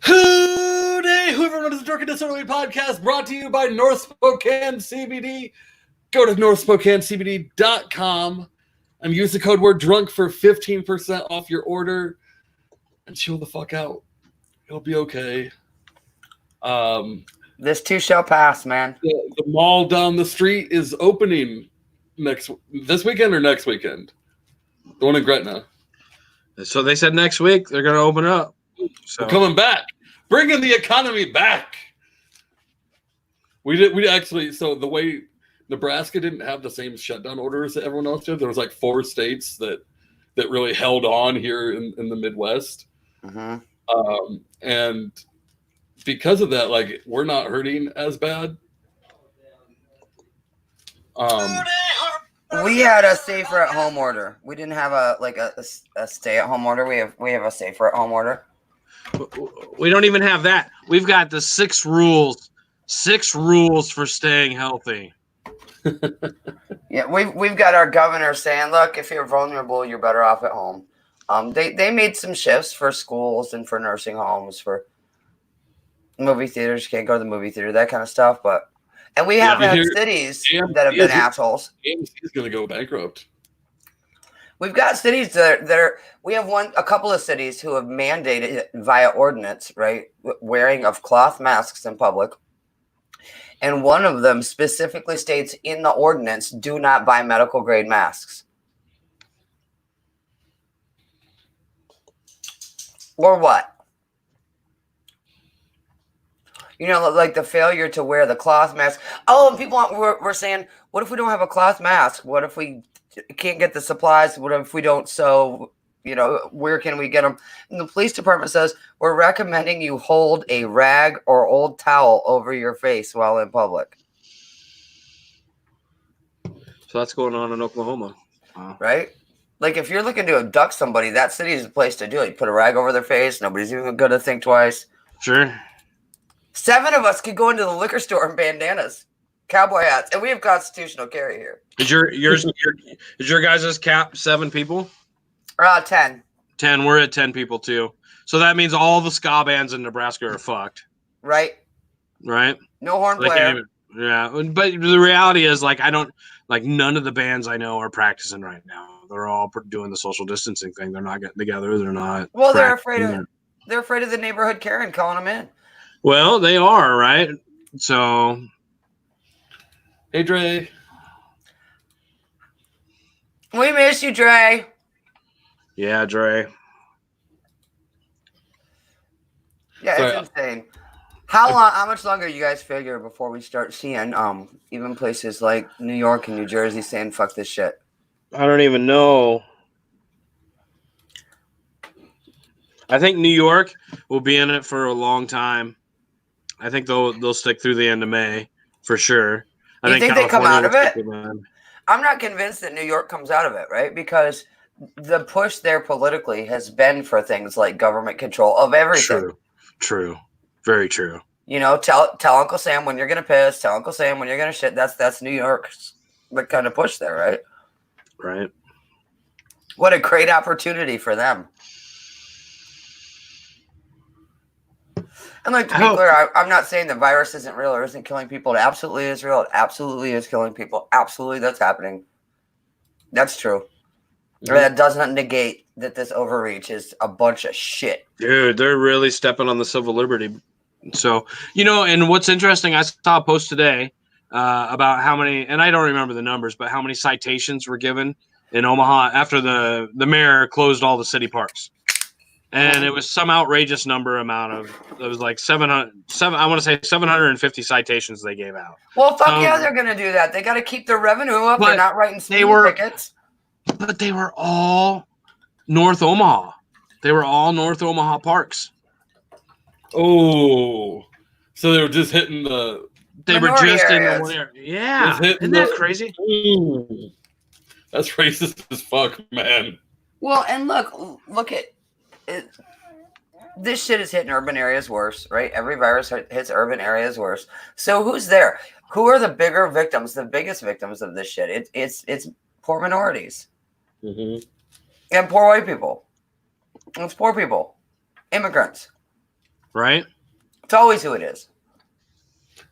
Hooday! Whoever runs the Drunken Disorderly podcast brought to you by North Spokane CBD. Go to northspokanecbd.com and use the code word drunk for 15% off your order and chill the fuck out. It'll be okay. This too shall pass, man. The mall down the street is opening this weekend or next weekend? The one in Gretna. So they said next week they're going to open up. So we're coming back, bringing the economy back. We actually, so the way Nebraska didn't have the same shutdown orders that everyone else did. There was like 4 states that really held on here in the Midwest. Mm-hmm. And because of that, like, we're not hurting as bad. We had a safer at home order. We didn't have a stay at home order. We have a safer at home order. We don't even have that. We've got the 6 rules. 6 rules for staying healthy. Yeah, we've got our governor saying, look, if you're vulnerable, you're better off at home. They made some shifts for schools and for nursing homes, for movie theaters. You can't go to the movie theater, that kind of stuff. And we have had cities that have been assholes. AMC's going to go bankrupt. We've got cities that are. We have a couple of cities who have mandated it via ordinance, right? Wearing of cloth masks in public. And one of them specifically states in the ordinance, do not buy medical grade masks. Or what? You know, like the failure to wear the cloth mask. Oh, and people we're saying, what if we don't have a cloth mask? What if we can't get the supplies? What if we don't sew? You know, where can we get them? And the police department says, we're recommending you hold a rag or old towel over your face while in public. So that's going on in Oklahoma. Wow. Right? Like, if you're looking to abduct somebody, that city is the place to do it. You put a rag over their face. Nobody's even going to think twice. Sure. 7 of us could go into the liquor store in bandanas, cowboy hats, and we have constitutional carry here. Is your guys' cap 7 people? 10. 10. We're at 10 people too. So that means all the ska bands in Nebraska are fucked. Right. No horn player. Yeah, but the reality is, like, none of the bands I know are practicing right now. They're all doing the social distancing thing. They're not getting together. They're not. Well, they're afraid of the neighborhood Karen calling them in. Well, they are, right? So, hey, Dre. We miss you, Dre. Yeah, Dre. Yeah, it's insane. How much longer you guys figure before we start seeing even places like New York and New Jersey saying fuck this shit? I don't even know. I think New York will be in it for a long time. I think they'll stick through the end of May for sure. You think they come out of it? I'm not convinced that New York comes out of it, right? Because the push there politically has been for things like government control of everything. True. Very true. You know, tell Uncle Sam when you're gonna piss. Tell Uncle Sam when you're gonna shit. That's New York's kind of push there, right? Right. What a great opportunity for them. And like, to be clear, I'm not saying the virus isn't real or isn't killing people. It absolutely is real. It absolutely is killing people. Absolutely, that's happening. That's true. Mm-hmm. That doesn't negate that this overreach is a bunch of shit. Dude, they're really stepping on the civil liberty. So, you know, and what's interesting, I saw a post today about how many, and I don't remember the numbers, but how many citations were given in Omaha after the mayor closed all the city parks. And it was some outrageous it was like 750 citations they gave out. Well, fuck yeah, they're going to do that. They got to keep their revenue up. They're not writing speeding tickets. But they were all North Omaha. They were all North Omaha parks. Oh, so they were just hitting the. They were just in the one area. Yeah, isn't that crazy? Ooh, that's racist as fuck, man. Well, and look at it. This shit is hitting urban areas worse, right? Every virus hits urban areas worse. So who's there? Who are the bigger victims? The biggest victims of this shit? It's poor minorities, and poor white people. It's poor people, immigrants. right? It's always who it is.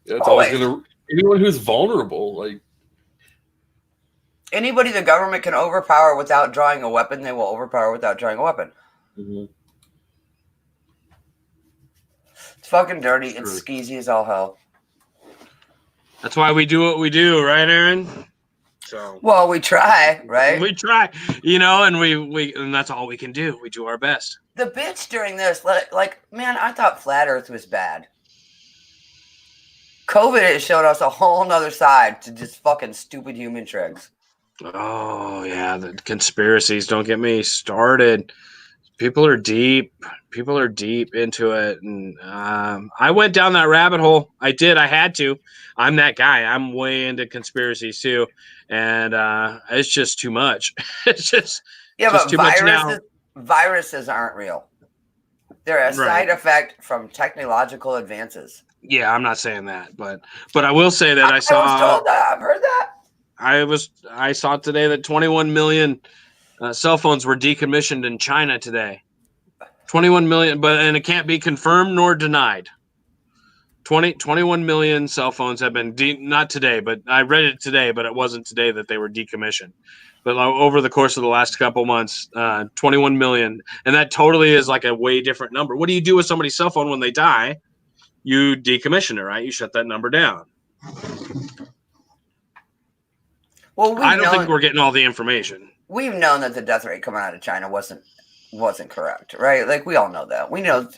Yeah, it's always gonna anyone who's vulnerable. Like anybody the government can overpower without drawing a weapon, they will overpower without drawing a weapon. mm-hmm. It's fucking dirty. It's skeezy as all hell. That's why we do what we do, right, Erin? So well, we try, right? We try, and we and that's all we can do. We do our best. The bitch during this, like, man, I thought flat Earth was bad. COVID has shown us a whole nother side to just fucking stupid human tricks. Oh yeah, the conspiracies. Don't get me started. People are deep into it, and I went down that rabbit hole. I did. I had to. I'm that guy. I'm way into conspiracies too, and it's just too much. It's just but too much now. Viruses aren't real. They're a side effect from technological advances. Yeah, I'm not saying that, but I will say that I was told that. I've heard that. I saw today that 21 million cell phones were decommissioned in China today. 21 million, and it can't be confirmed nor denied. 21 million cell phones have been not today, but I read it today, but it wasn't today that they were decommissioned. But over the course of the last couple months, 21 million, and that totally is like a way different number. What do you do with somebody's cell phone when they die? You decommission it, right? You shut that number down. Well, I don't think we're getting all the information. We've known that the death rate coming out of China wasn't correct, right? Like, we all know that. We know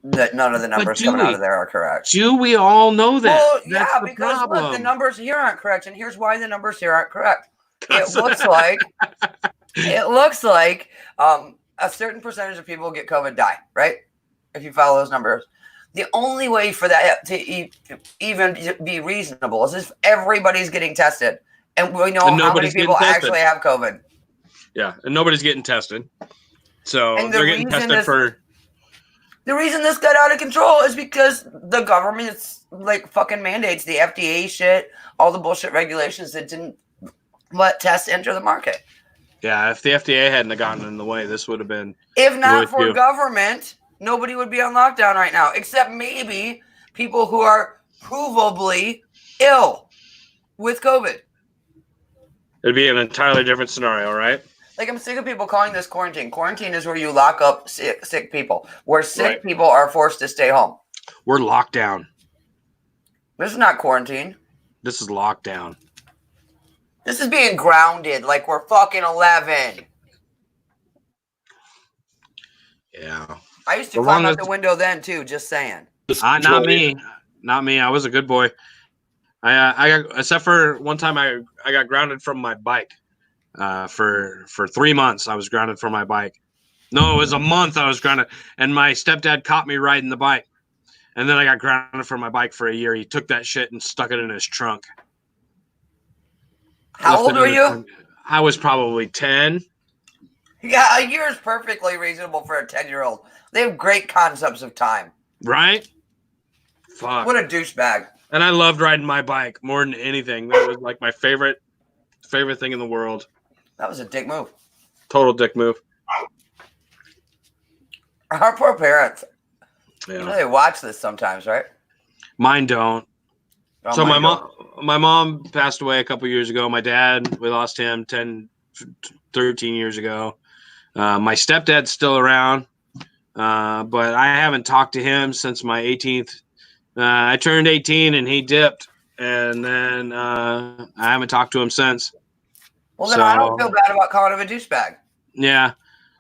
that none of the numbers coming out of there are correct. Do we all know that? Well, yeah, because look, the numbers here aren't correct, and here's why the numbers here aren't correct. It looks like a certain percentage of people who get COVID die, right? If you follow those numbers. The only way for that to even be reasonable is if everybody's getting tested. And we know how many people actually have COVID. Yeah, and nobody's getting tested. So they're getting tested for... The reason this got out of control is because the government's like fucking mandates, the FDA shit, all the bullshit regulations that didn't let tests enter the market. Yeah, if the FDA hadn't gotten in the way, this would have been... If not for government, nobody would be on lockdown right now, except maybe people who are provably ill with COVID. It'd be an entirely different scenario, right? Like, I'm sick of people calling this quarantine. Quarantine is where you lock up sick people, where sick people are forced to stay home. We're locked down. This is not quarantine. This is lockdown. This is being grounded like we're fucking 11. Yeah. I used to climb out the window then, too, just saying. Not me. Not me. I was a good boy. I got, except for one time I got grounded from my bike. For 3 months, I was grounded from my bike. No, it was a month I was grounded. And my stepdad caught me riding the bike. And then I got grounded from my bike for a year. He took that shit and stuck it in his trunk. How old were you? I was probably 10. Yeah, a year is perfectly reasonable for a 10-year-old. They have great concepts of time. Right? Fuck. What a douchebag. And I loved riding my bike more than anything. That was like my favorite thing in the world. That was a dick move. Total dick move. Our poor parents. Yeah. You know, they watch this sometimes, right? Mine don't. So my mom passed away a couple years ago. My dad, we lost him 13 years ago. My stepdad's still around, but I haven't talked to him since my 18th. I turned 18 and he dipped, and then I haven't talked to him since. Well, then I don't feel bad about calling him a douchebag. Yeah.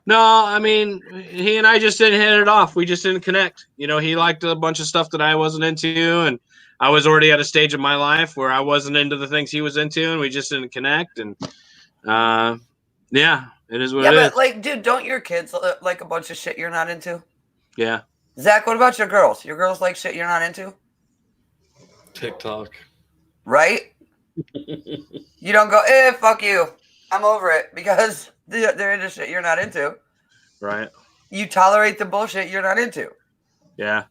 No, I mean, he and I just didn't hit it off. We just didn't connect. You know, he liked a bunch of stuff that I wasn't into, and I was already at a stage of my life where I wasn't into the things he was into, and we just didn't connect. And yeah, it is what it is. Yeah, but like, dude, don't your kids like a bunch of shit you're not into? Yeah. Zach, what about your girls? Your girls like shit you're not into? TikTok. Right? You don't go, fuck you. I'm over it, because they're into shit you're not into. Right. You tolerate the bullshit you're not into. Yeah.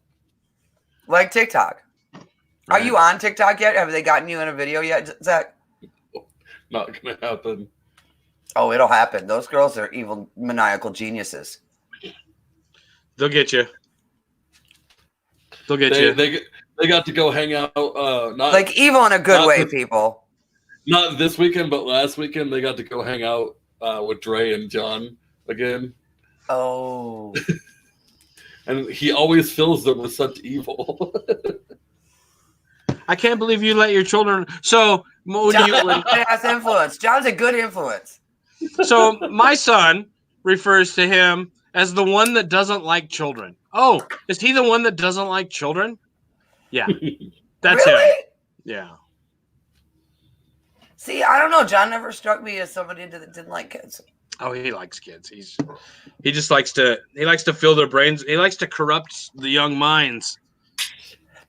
Like TikTok. Right. Are you on TikTok yet? Have they gotten you in a video yet, Zach? Not gonna happen. Oh, it'll happen. Those girls are evil, maniacal geniuses. They'll get you. They'll get you. They got to go hang out. Not like evil in a good way, people. Not this weekend, but last weekend they got to go hang out with Dre and John again. Oh. And he always fills them with such evil. I can't believe you let your children. So John has influence. John's a good influence. So my son refers to him as the one that doesn't like children. Oh, is he the one that doesn't like children? Yeah, that's really? him. Yeah. See, I don't know. John never struck me as somebody that didn't like kids. Oh, he likes kids. He just likes to fill their brains. He likes to corrupt the young minds.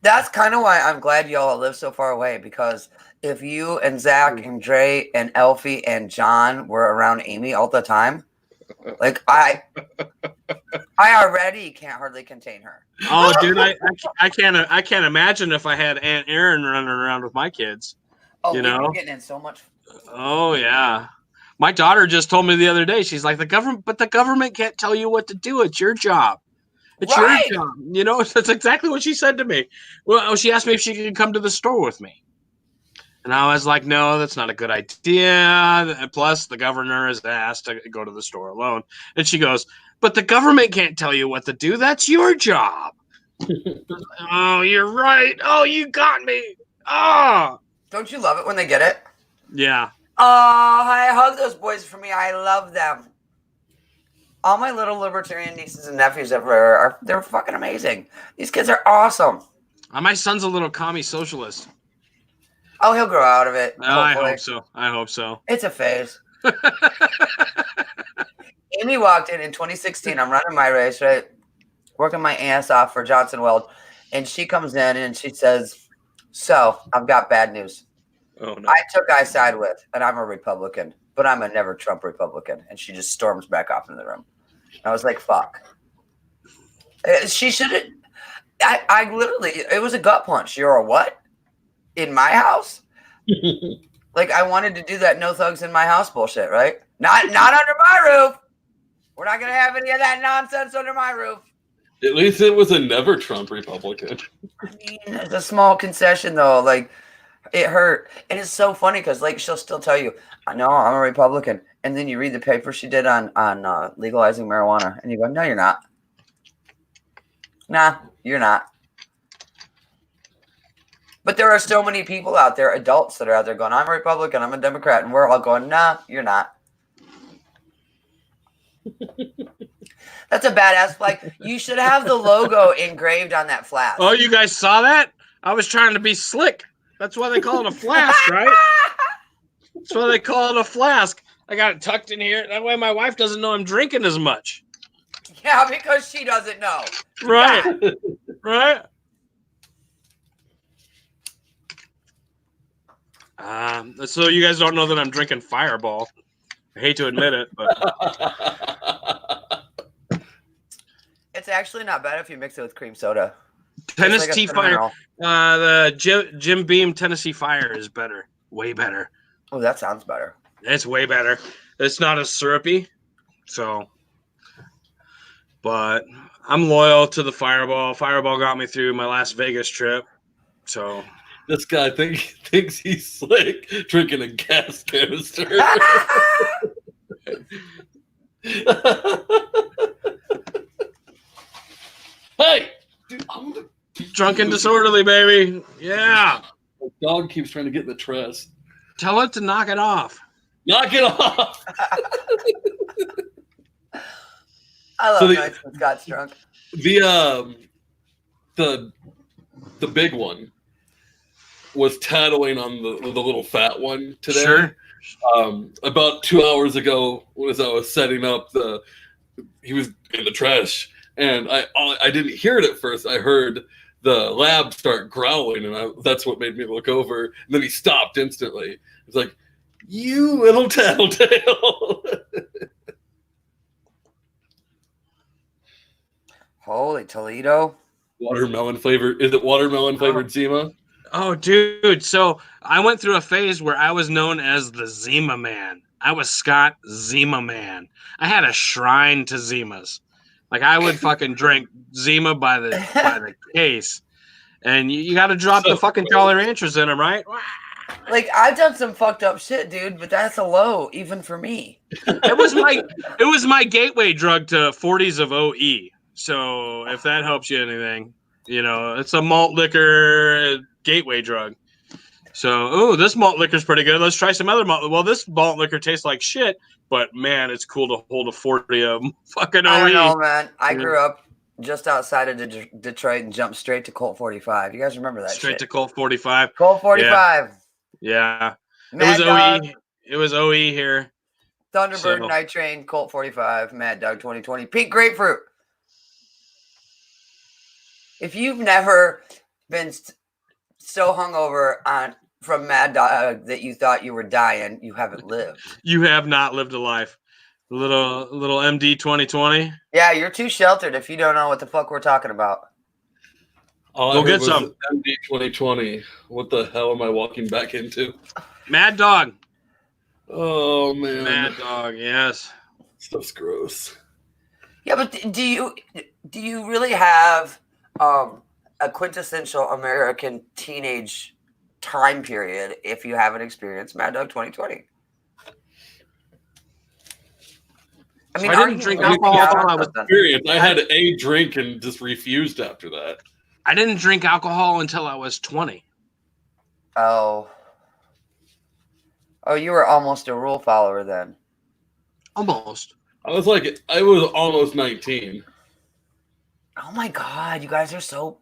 That's kind of why I'm glad y'all live so far away, because if you and Zach and Dre and Elfie and John were around Amy all the time, like I already can't hardly contain her. Oh, dude, I can't imagine if I had Aunt Erin running around with my kids. Oh, you know, getting in so much. Oh yeah, my daughter just told me the other day. She's like, the government can't tell you what to do. It's your job. It's right. your job. You know, that's exactly what she said to me. Well, she asked me if she could come to the store with me. And I was like, no, that's not a good idea. And plus, the governor is asked to go to the store alone. And she goes, but the government can't tell you what to do. That's your job. Oh, you're right. Oh, you got me. Oh. Don't you love it when they get it? Yeah. Oh, I hug those boys for me. I love them. All my little libertarian nieces and nephews everywhere they're fucking amazing. These kids are awesome. My son's a little commie socialist. Oh, he'll grow out of it. I hope so. It's a phase. Amy walked in 2016. I'm running my race, right? Working my ass off for Johnson Weld. And she comes in and she says, so I've got bad news. Oh, no. I took I side with, and I'm a Republican, but I'm a never Trump Republican. And she just storms back off into the room. I was like, fuck. She shouldn't. I literally, it was a gut punch. You're a what? In my house? Like, I wanted to do that no thugs in my house bullshit, right? Not under my roof. We're not going to have any of that nonsense under my roof. At least it was a never Trump Republican. I mean, it's a small concession, though. Like, it hurt. And it's so funny because, like, she'll still tell you, I know I'm a Republican. And then you read the paper she did on legalizing marijuana. And you go, no, you're not. Nah, you're not. But there are so many people out there, adults that are out there going, I'm a Republican, I'm a Democrat. And we're all going, nah, you're not. That's a badass flag. You should have the logo engraved on that flask. Oh, you guys saw that? I was trying to be slick. That's why they call it a flask, right? That's why they call it a flask. I got it tucked in here. That way my wife doesn't know I'm drinking as much. Yeah, because she doesn't know. Right. Yeah. Right. So you guys don't know that I'm drinking Fireball. I hate to admit it, but it's actually not bad if you mix it with cream soda. Tennessee Fire. The Jim Beam Tennessee Fire is better. Way better. Oh, that sounds better. It's way better. It's not as syrupy. So, but I'm loyal to the Fireball. Fireball got me through my Las Vegas trip. So this guy thinks he's slick drinking a gas canister. Hey, dude, I'm gonna drunk and disorderly, baby. Yeah. The dog keeps trying to get in the truss. Tell it to knock it off. Knock it off. I love nights when Scott's drunk. The big one was tattling on the little fat one today. Sure. About 2 hours ago, as I was setting up, he was in the trash, and I didn't hear it at first. I heard the lab start growling, and that's what made me look over. And then he stopped instantly. It's like, you little tattletale. Holy Toledo. Watermelon flavored. Is it watermelon flavored Zima? Oh, dude. So I went through a phase where I was known as the Zima Man. I was Scott Zima Man. I had a shrine to Zimas. Like, I would fucking drink Zima by the case. and you got to drop the fucking Jolly Ranchers in them, right? Like, I've done some fucked up shit, dude, but that's a low, even for me. It was my gateway drug to 40s of OE. So if that helps you anything, it's a malt liquor gateway drug. So, this malt liquor's pretty good. Let's try some other malt. Well, this malt liquor tastes like shit, but man, it's cool to hold a 40 of fucking OE. I don't know, man. I grew up just outside of Detroit and jumped straight to Colt 45. You guys remember that Straight shit? to Colt 45. Colt 45. Yeah. Mad it was Dog, OE. It was OE here. Thunderbird, Night Train, Colt 45, Mad Dog 2020, Pink Grapefruit. If you've never been so hungover from Mad Dog that you thought you were dying, you haven't lived. You have not lived a life. Little MD 2020. Yeah, you're too sheltered if you don't know what the fuck we're talking about. Go get some. MD 2020. What the hell am I walking back into? Mad Dog. Oh man. Mad Dog, yes. Stuff's gross. Yeah, but do you really have a quintessential American teenage time period if you haven't experienced Mad Dog 2020? I mean, I didn't drink alcohol until I was experienced. I had a drink and just refused after that. I didn't drink alcohol until I was 20. Oh, you were almost a rule follower then. Almost. I was almost 19. Oh my God, you guys are so...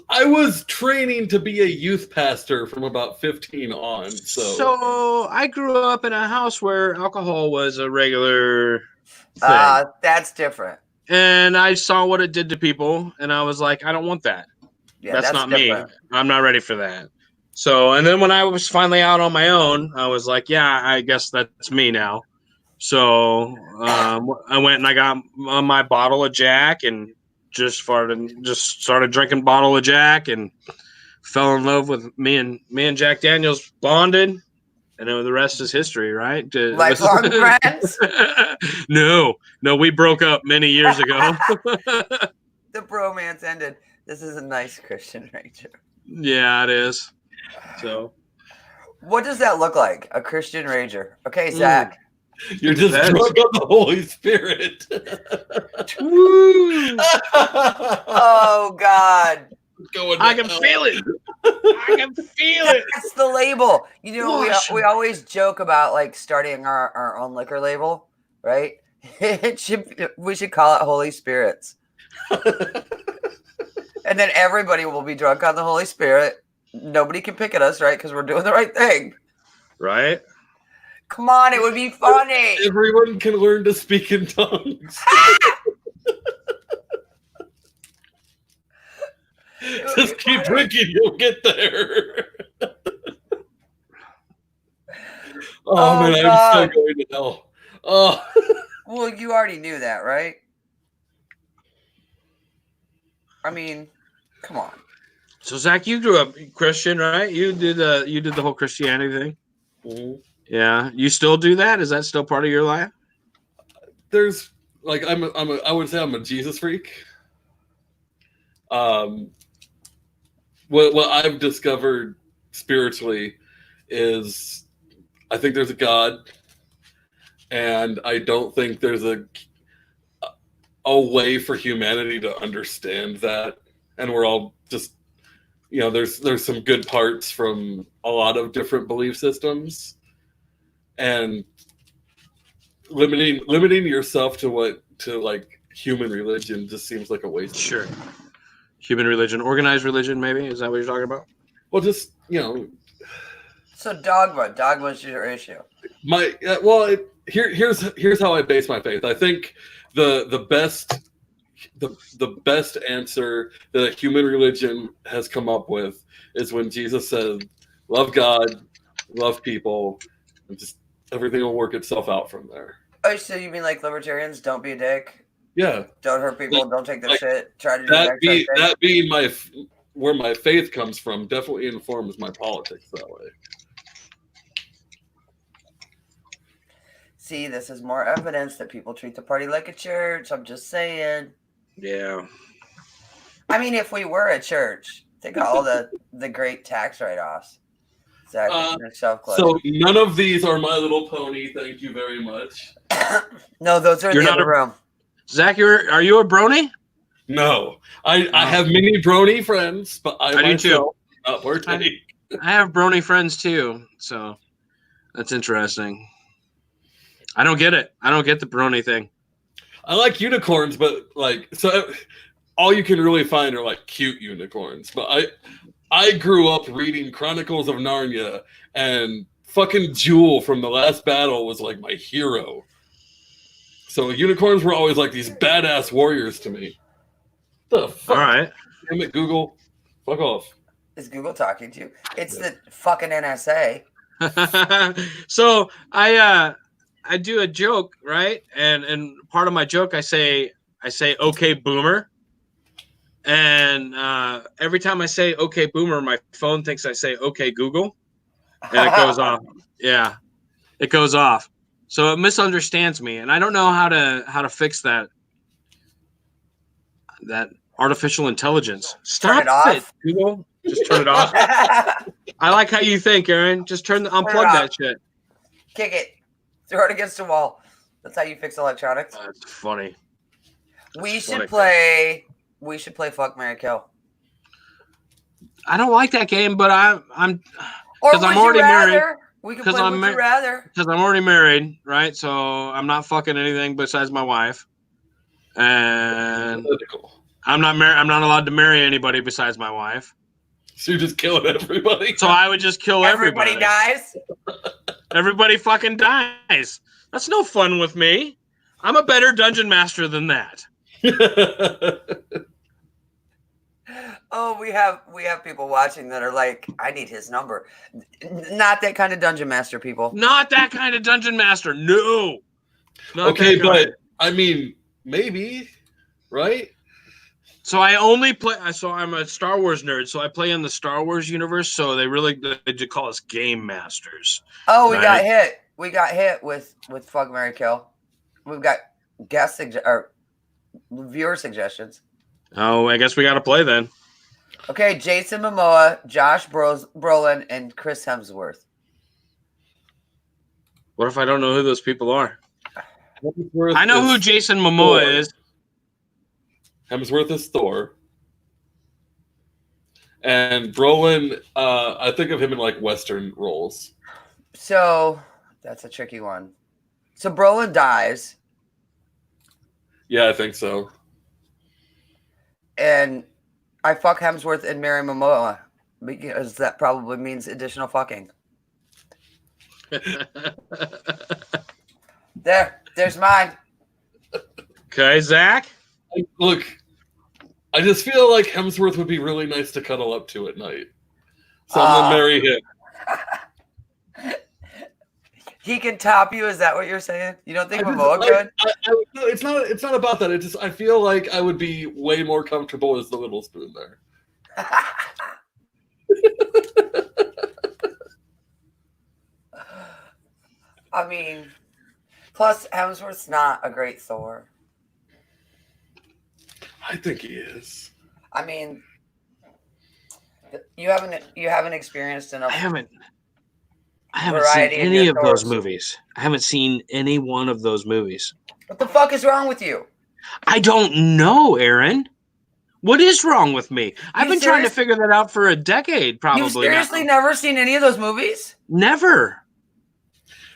I was training to be a youth pastor from about 15 on. So I grew up in a house where alcohol was a regular thing. That's different. And I saw what it did to people, and I was like, I don't want that. Yeah, that's not different. me. I'm not ready for that. So, and then when I was finally out on my own, I was like, yeah, I guess that's me now. So I went and I got my bottle of Jack and just started drinking bottle of Jack and fell in love with me and Jack Daniels bonded, and then the rest is history, right? Lifelong friends? No, we broke up many years ago. The bromance ended. This is a nice Christian Ranger. Yeah, it is. So, what does that look like? A Christian Ranger? Okay, Zach. You're just drunk on the Holy Spirit. Oh God. I can feel it. I can feel it. That's the label. You know, we always joke about like starting our own liquor label, right? We should call it Holy Spirits. And then everybody will be drunk on the Holy Spirit. Nobody can pick at us, right? Because we're doing the right thing. Right? Come on, it would be funny. Everyone can learn to speak in tongues. Just keep drinking, you'll get there. Oh man, God. I'm so going to hell. Oh. Well, you already knew that, right? I mean, come on. So Zach, you grew up Christian, right? You did the whole Christianity thing. Mm-hmm. Yeah, you still do that? Is that still part of your life? There's like I would say I'm a Jesus freak. What I've discovered spiritually is I think there's a God, and I don't think there's a way for humanity to understand that, and we're all just there's some good parts from a lot of different belief systems, and limiting yourself to like human religion just seems like a waste. Sure. Human religion, organized religion, maybe? Is that what you're talking about? Well, just So dogma's your issue. Here's how I base my faith. I think the best answer that a human religion has come up with is when Jesus said, "Love God, love people, and just everything will work itself out from there." Oh, so you mean like libertarians? Don't be a dick. Yeah. Don't hurt people. Don't take their shit. Try to do that being where my faith comes from definitely informs my politics that way. See, this is more evidence that people treat the party like a church. I'm just saying. Yeah. I mean, if we were a church, think of all the great tax write-offs. So none of these are My Little Pony. Thank you very much. No, those are in the other room. Zach, are you a brony? No, I have many brony friends, but I do too. Not partake. I have brony friends too, so that's interesting. I don't get it. I don't get the brony thing. I like unicorns, but all you can really find are like cute unicorns. But I grew up reading Chronicles of Narnia, and fucking Jewel from The Last Battle was like my hero. So unicorns were always like these badass warriors to me. The fuck? All right. Damn it, Google. Fuck off. Is Google talking to you? It's the fucking NSA. So I do a joke, right? And part of my joke I say okay boomer. And every time I say okay boomer, my phone thinks I say okay Google. And it goes off. Yeah. It goes off. So it misunderstands me, and I don't know how to fix that artificial intelligence. Stop turn it off. Google. Just turn it off. I like how you think, Erin. Just unplug that shit. Kick it. Throw it against the wall. That's how you fix electronics. That's funny. We should play Fuck, Marry, Kill. I don't like that game, but I'm Or because I'm already married. We can play Would You Rather. Because I'm already married, right? So I'm not fucking anything besides my wife, and I'm not married. I'm not allowed to marry anybody besides my wife. So you're just killing everybody. So I would just kill everybody. Everybody dies. Everybody fucking dies. That's no fun with me. I'm a better dungeon master than that. Oh, we have people watching that are like, I need his number. Not that kind of dungeon master, people. Not that kind of dungeon master. No. Okay, but I mean, maybe, right? So I only play. So I'm a Star Wars nerd. So I play in the Star Wars universe. So they call us game masters. Oh, we got hit. We got hit with Fuck, Marry, Kill. We've got or viewer suggestions. Oh, I guess we got to play then. Okay, Jason Momoa, Josh Brolin, and Chris Hemsworth. What if I don't know who those people are? I know who Jason Momoa is. Hemsworth is Thor. And Brolin, I think of him in like Western roles. So that's a tricky one. So Brolin dies. Yeah, I think so. And I fuck Hemsworth and marry Momoa because that probably means additional fucking. There's mine. Okay, Zach. Look, I just feel like Hemsworth would be really nice to cuddle up to at night. So I'm gonna marry him. He can top you. Is that what you're saying? You don't think Momoa could? No, it's not about that. It just I feel like I would be way more comfortable as the little spoon there. I mean, plus Hemsworth's not a great Thor. I think he is. I mean, you haven't experienced enough. I haven't seen any of those movies. I haven't seen any one of those movies. What the fuck is wrong with you? I don't know, Erin. What is wrong with me? I've been trying to figure that out for a decade, probably. You've seriously never seen any of those movies? Never.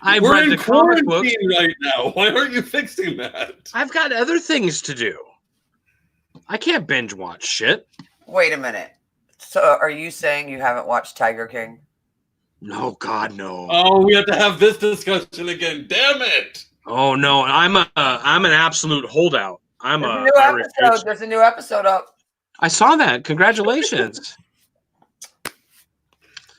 I've We're read in the comic books right now. Why aren't you fixing that? I've got other things to do. I can't binge watch shit. Wait a minute. So are you saying you haven't watched Tiger King? No, God, no. Oh, we have to have this discussion again. Damn it! Oh no, I'm an absolute holdout. There's a new episode up. I saw that. Congratulations.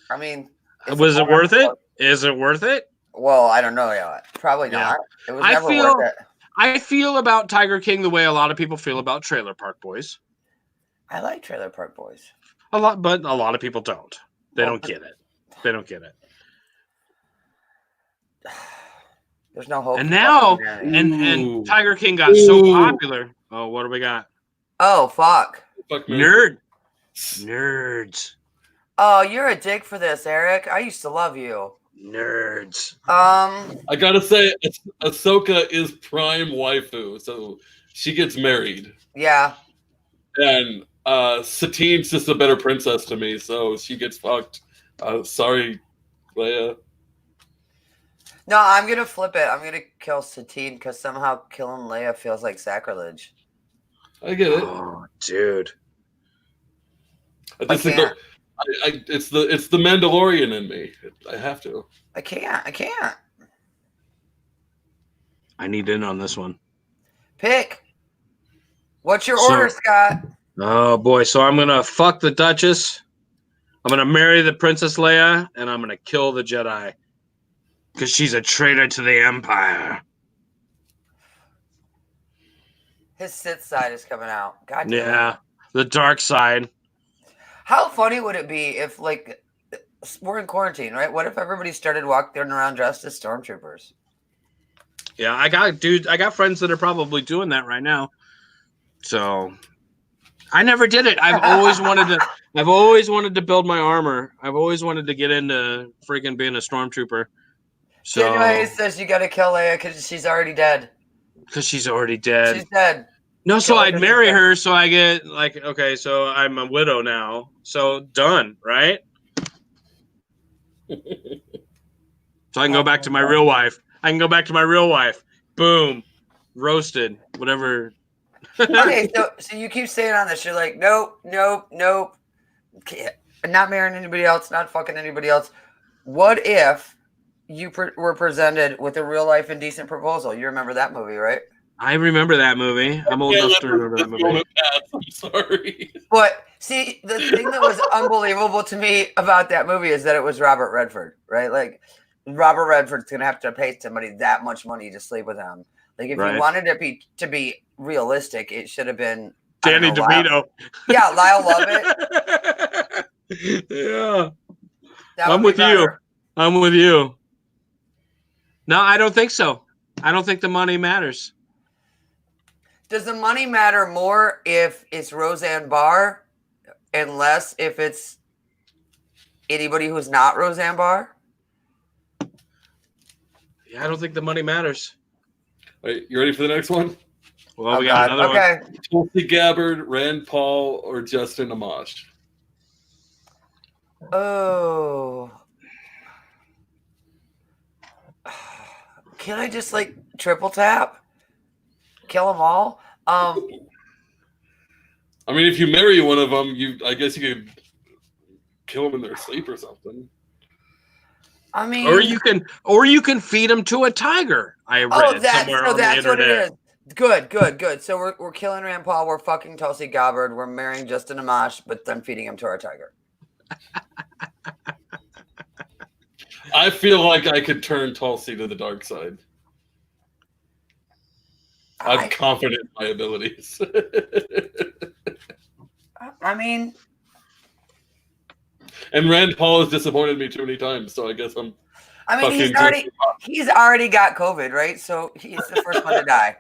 I mean, was it worth it? Is it worth it? Well, I don't know yet. Probably not. It was never worth it. I feel about Tiger King the way a lot of people feel about Trailer Park Boys. I like Trailer Park Boys. But a lot of people don't. They don't get it. They don't get it. There's no hope. And now, and Tiger King got so popular. Oh, what do we got? Oh, fuck. Fuck me. Nerds. Oh, you're a dick for this, Eric. I used to love you. Nerds. I gotta say, Ahsoka is prime waifu, so she gets married. Yeah. And Satine's just a better princess to me, so she gets fucked. Sorry, Leia. No, I'm gonna flip it. I'm gonna kill Satine because somehow killing Leia feels like sacrilege. I get it. Oh, dude. I just think it's the Mandalorian in me. I have to. I can't. I need in on this one. Pick. What's your order, Scott? Oh boy, so I'm gonna fuck the Duchess. I'm gonna marry the Princess Leia, and I'm gonna kill the Jedi because she's a traitor to the Empire. His Sith side is coming out. God damn Yeah, the dark side. How funny would it be if, like, we're in quarantine, right? What if everybody started walking around dressed as stormtroopers? Yeah, I got friends that are probably doing that right now. So I never did it. I've always wanted to build my armor. I've always wanted to get into freaking being a stormtrooper. So Daniel Hayes says you gotta kill Leia because she's already dead. Because she's already dead. She's dead. No, so I'd marry her, so I get like, okay, so I'm a widow now. So done, right? So I can go back to my real wife. Boom. Roasted. Whatever. Okay, so you keep saying on this, you're like, nope. Not marrying anybody else, not fucking anybody else. What if you were presented with a real life indecent proposal? You remember that movie, right? I remember that movie. I'm old enough to remember that movie. I'm sorry. But see, the thing that was unbelievable to me about that movie is that it was Robert Redford, right? Like, Robert Redford's gonna have to pay somebody that much money to sleep with him. Like, if you wanted it to be realistic, it should have been Danny DeVito. Lyle Lovett. Yeah. I'm with you. No, I don't think so. I don't think the money matters. Does the money matter more if it's Roseanne Barr and less if it's anybody who's not Roseanne Barr? Yeah, I don't think the money matters. Wait, you ready for the next one? Well, we got another one. Tulsi Gabbard, Rand Paul, or Justin Amash? Oh. Can I just, like, triple tap? Kill them all? I mean, if you marry one of them, I guess you could kill them in their sleep or something. I mean, or you can feed them to a tiger. I read somewhere on the internet. What it is. Good. So we're killing Rand Paul. We're fucking Tulsi Gabbard. We're marrying Justin Amash, but then feeding him to our tiger. I feel like I could turn Tulsi to the dark side. I'm confident in my abilities. I mean, and Rand Paul has disappointed me too many times, so I guess he's already got COVID, right? So he's the first one to die.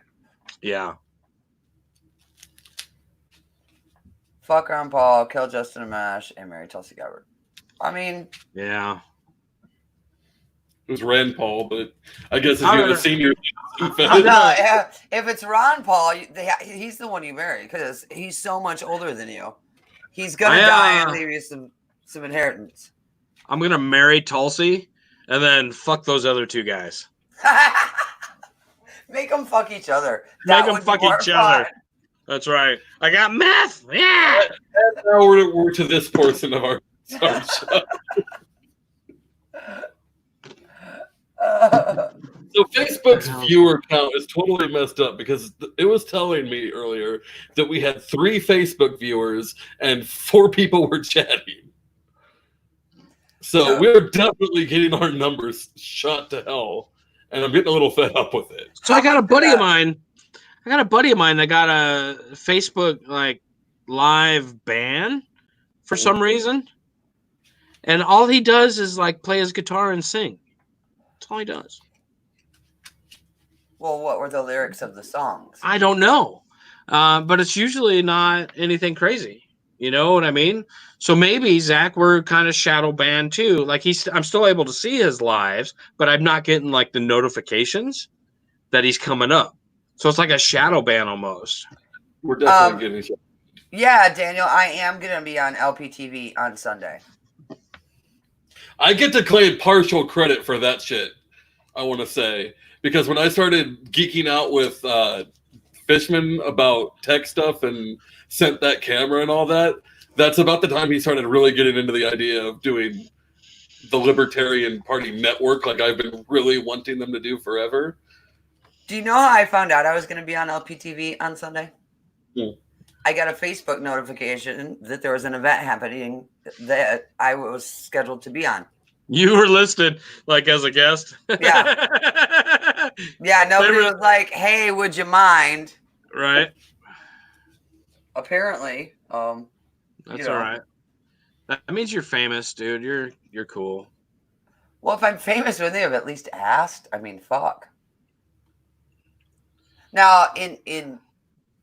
Yeah. Fuck Rand Paul, kill Justin Amash, and marry Tulsi Gabbard. I mean, yeah. It was Rand Paul, but I guess if you're the senior. If it's Ron Paul, he's the one you marry because he's so much older than you. He's gonna die and leave you some inheritance. I'm gonna marry Tulsi and then fuck those other two guys. Make them fuck each other. Make them fuck each other. That's right. I got meth. Yeah. And now we're to this portion of our show. So Facebook's viewer count is totally messed up because it was telling me earlier that we had 3 Facebook viewers and 4 people were chatting. So we're definitely getting our numbers shot to hell, and I'm getting a little fed up with it. So I got a buddy of mine that got a Facebook like live ban for some reason, and all he does is like play his guitar and sing. That's all he does. Well, what were the lyrics of the songs? I don't know. but it's usually not anything crazy. You know what I mean? So maybe Zach, we're kind of shadow banned too. Like I'm still able to see his lives, but I'm not getting like the notifications that he's coming up. So it's like a shadow ban almost. We're definitely getting shit. Yeah, Daniel, I am going to be on LPTV on Sunday. I get to claim partial credit for that shit, I want to say. Because when I started geeking out with Fishman about tech stuff and sent that camera and all that, that's about the time he started really getting into the idea of doing the Libertarian Party network like I've been really wanting them to do forever. Do you know how I found out I was going to be on LPTV on Sunday? I got a Facebook notification that there was an event happening that I was scheduled to be on. You were listed like as a guest. Yeah. Yeah, nobody was like, hey, would you mind? Right. Apparently. That's all right. That means you're famous, dude. You're cool. Well, if I'm famous, wouldn't they have at least asked? I mean, fuck. Now, in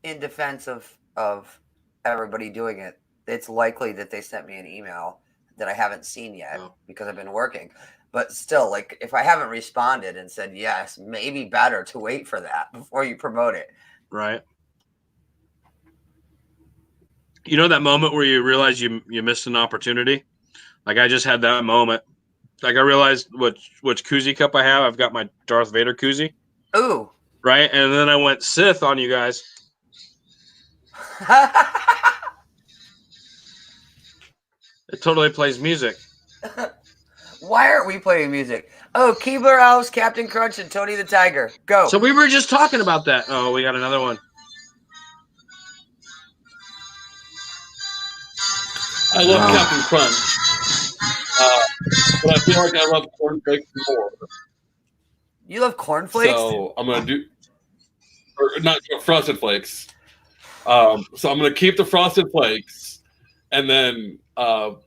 defense of everybody doing it, it's likely that they sent me an email that I haven't seen yet because I've been working. But still, like, if I haven't responded and said yes, maybe better to wait for that before you promote it. Right. You know that moment where you realize you missed an opportunity? Like I just had that moment. Like I realized which koozie cup I have. I've got my Darth Vader koozie. Ooh. Right? And then I went Sith on you guys. It totally plays music. Why aren't we playing music? Oh, Keebler Elves, Captain Crunch, and Tony the Tiger. Go. So we were just talking about that. Oh, we got another one. I love Captain Crunch. But I feel like I love cornflakes more. You love cornflakes? So I'm going to do... Or not Frosted Flakes. So I'm going to keep the Frosted Flakes. And then...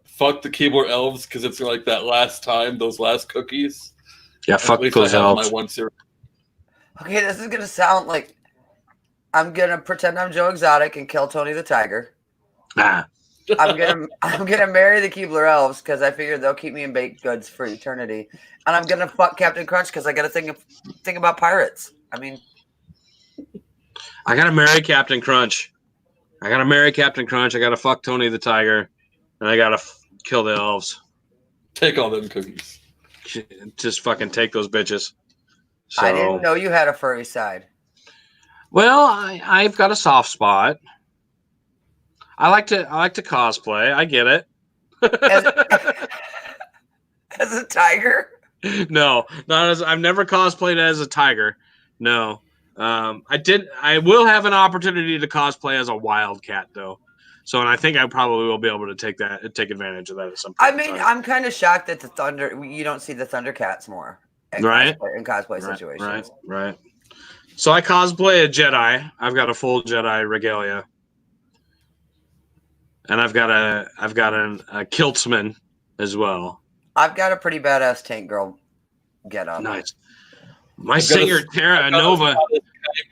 fuck the Keebler Elves because it's like that last time, those last cookies. Yeah, fuck those elves. My one cereal. Okay, this is gonna sound like I'm gonna pretend I'm Joe Exotic and kill Tony the Tiger. Ah. I'm gonna marry the Keebler Elves because I figured they'll keep me in baked goods for eternity, and I'm gonna fuck Captain Crunch because I gotta think about pirates. I mean, I gotta marry Captain Crunch. I gotta fuck Tony the Tiger. And I gotta kill the elves. Take all them cookies. Just fucking take those bitches. So, I didn't know you had a furry side. Well, I've got a soft spot. I like to cosplay. I get it. As a tiger? No, not as I've never cosplayed as a tiger. No. I will have an opportunity to cosplay as a wildcat though. So, and I think I probably will be able to take advantage of that at some point. I mean, I'm kind of shocked that you don't see the Thundercats more, right? In cosplay situations, right. So I cosplay a Jedi. I've got a full Jedi regalia, and I've got a Kiltsman as well. I've got a pretty badass tank girl get up. Nice. My singer Terra Nova,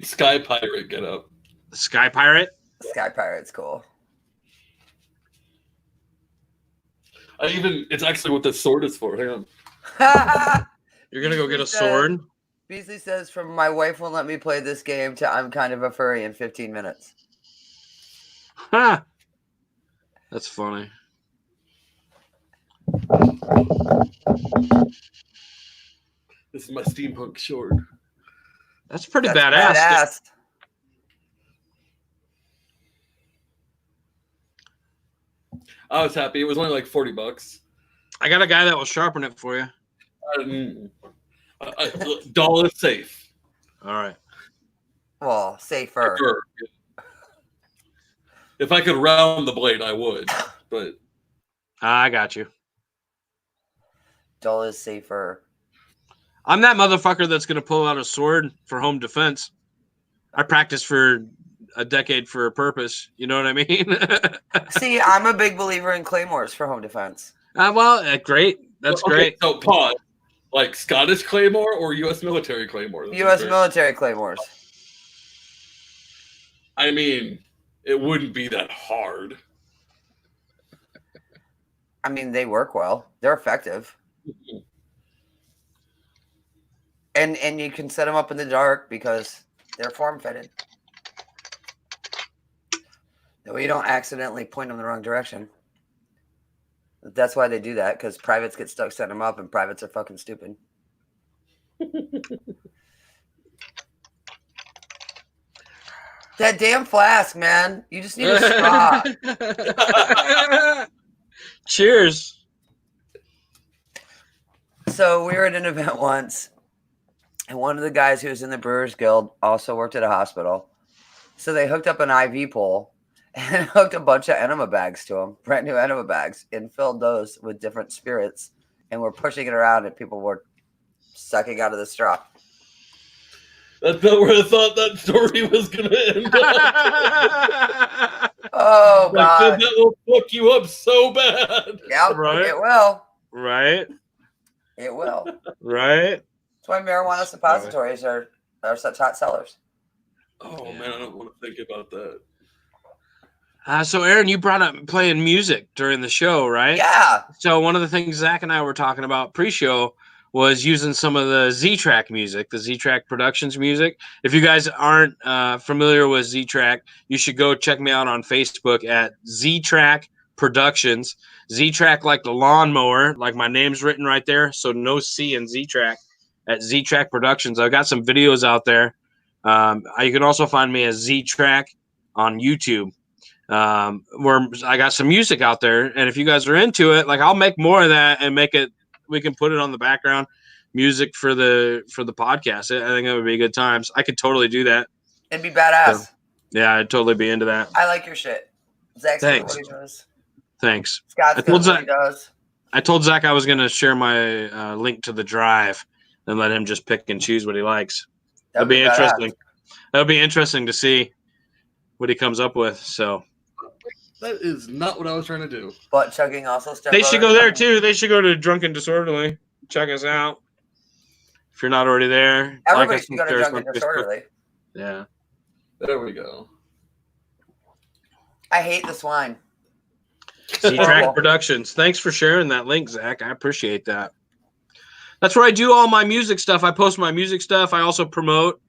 Sky Pirate get up. Sky Pirate. Sky Pirate's cool. It's actually what the sword is for. Hang on. You're going to go get a sword? Beasley says, from my wife won't let me play this game to I'm kind of a furry in 15 minutes. Ha! That's funny. This is my steampunk sword. That's pretty badass. I was happy. It was only like $40. I got a guy that will sharpen it for you. Doll is safe. All right. Well, safer. If I could round the blade, I would. But I got you. Doll is safer. I'm that motherfucker that's going to pull out a sword for home defense. I practiced for a decade for a purpose. You know what I mean? See, I'm a big believer in claymores for home defense. Great. That's great. So pause. Like Scottish claymore or U.S. military claymore? U.S. military claymores. I mean, it wouldn't be that hard. I mean, they work well. They're effective. And you can set them up in the dark because they're form-fitted. That way you don't accidentally point them the wrong direction. That's why they do that, because privates get stuck setting them up, and privates are fucking stupid. That damn flask, man. You just need a straw. Cheers. So we were at an event once, and one of the guys who was in the Brewers Guild also worked at a hospital. So they hooked up an IV pole and hooked a bunch of enema bags to him, brand new enema bags, and filled those with different spirits. And we're pushing it around, and people were sucking out of the straw. That's not where I thought that story was going to end up. Oh, God. That will fuck you up so bad. Yep, Right. it will. Right. It will. Right. That's why marijuana suppositories are such hot sellers. Oh, man, I don't want to think about that. So, Erin, you brought up playing music during the show, right? Yeah. So one of the things Zach and I were talking about pre-show was using some of the Z-Track music, the Z-Track Productions music. If you guys aren't familiar with Z-Track, you should go check me out on Facebook at Z-Track Productions. Z-Track like the lawnmower, like my name's written right there, so no C in Z-Track, at Z-Track Productions. I've got some videos out there. You can also find me as Z-Track on YouTube. Where I got some music out there, and if you guys are into it, like I'll make more of that and we can put it on the background music for the podcast. I think that would be good times. I could totally do that. It'd be badass. So, yeah, I'd totally be into that. I like your shit. Zach's good at what he does. Thanks. Scott's good at what he does. I told Zach I was going to share my link to the drive and let him just pick and choose what he likes. That'd be interesting. That would be interesting to see what he comes up with. So that is not what I was trying to do. Butt chugging also. They should go there too. They should go to Drunk and Disorderly. Check us out. If you're not already there, everybody should go to Drunk and Disorderly. Yeah. There we go. I hate this wine. Z-Track Productions. Thanks for sharing that link, Zach. I appreciate that. That's where I do all my music stuff. I post my music stuff. I also promote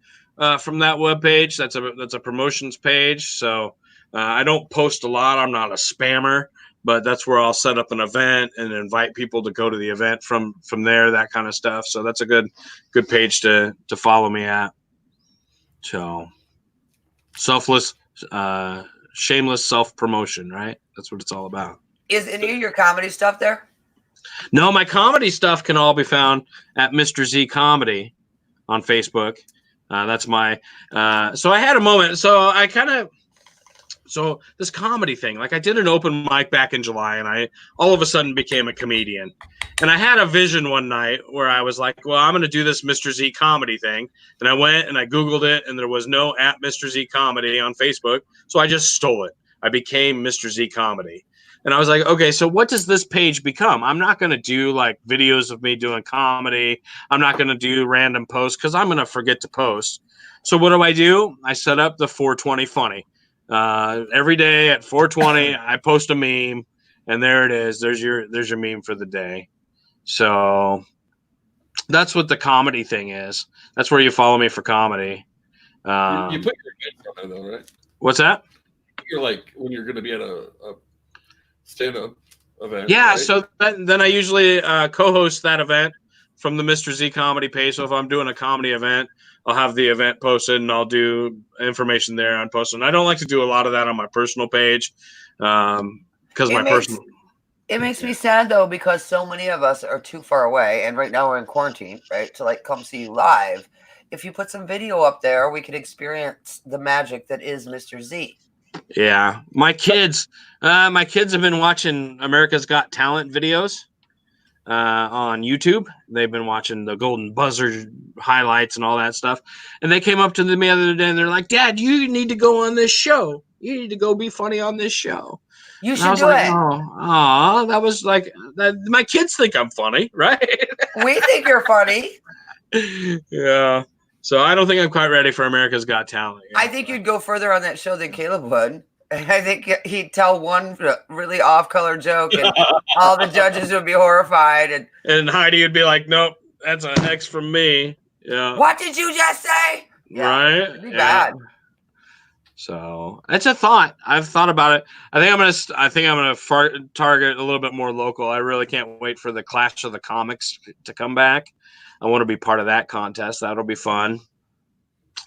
from that webpage. That's a promotions page. So I don't post a lot. I'm not a spammer, but that's where I'll set up an event and invite people to go to the event from there, that kind of stuff. So that's a good page to follow me at. So selfless, shameless self-promotion, right? That's what it's all about. Is any of your comedy stuff there? No, my comedy stuff can all be found at Mr. Z Comedy on Facebook. That's my so I had a moment. So this comedy thing, like I did an open mic back in July, and I all of a sudden became a comedian. And I had a vision one night where I was like, well, I'm going to do this Mr. Z Comedy thing. And I went and I Googled it, and there was no at Mr. Z Comedy on Facebook. So I just stole it. I became Mr. Z Comedy. And I was like, okay, so what does this page become? I'm not going to do like videos of me doing comedy. I'm not going to do random posts because I'm going to forget to post. So what do? I set up the 420 funny. Every day at 420, I post a meme, and there it is. There's your meme for the day. So that's what the comedy thing is. That's where you follow me for comedy. You put your events on there, though, right? What's that? You're like when you're going to be at a stand-up event. Yeah, right? so then I usually co-host that event from the Mr. Z Comedy page. So if I'm doing a comedy event, I'll have the event posted, and I'll do information there on posting. I don't like to do a lot of that on my personal page because It makes me sad, though, because so many of us are too far away, and right now we're in quarantine, right, to, like, come see you live. If you put some video up there, we could experience the magic that is Mr. Z. Yeah. My kids have been watching America's Got Talent videos on YouTube. They've been watching the Golden Buzzer highlights and all that stuff. And they came up to me the other day, and they're like, Dad, you need to go on this show. You need to go be funny on this show. You should do it. Oh, that was like that. My kids think I'm funny, right? We think you're funny. Yeah. So I don't think I'm quite ready for America's Got Talent yet. I think you'd go further on that show than Caleb would. I think he'd tell one really off-color joke, and all the judges would be horrified. And Heidi would be like, "Nope, that's an X from me." Yeah. What did you just say? Yeah, Right. it'd be bad. So it's a thought. I've thought about it. I think I'm gonna target a little bit more local. I really can't wait for the Clash of the Comics to come back. I want to be part of that contest. That'll be fun.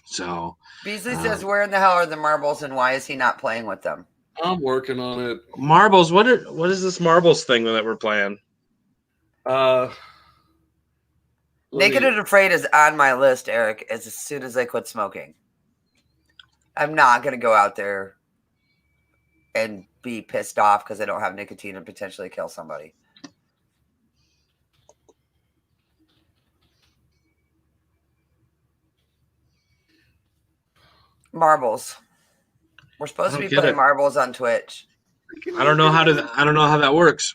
So Beasley says, "Where in the hell are the marbles, and why is he not playing with them?" I'm working on it. Marbles. What is this marbles thing that we're playing? Naked and Afraid is on my list, Eric, as soon as I quit smoking. I'm not going to go out there and be pissed off because I don't have nicotine and potentially kill somebody. Marbles. We're supposed to be playing marbles on Twitch. I don't know how that works.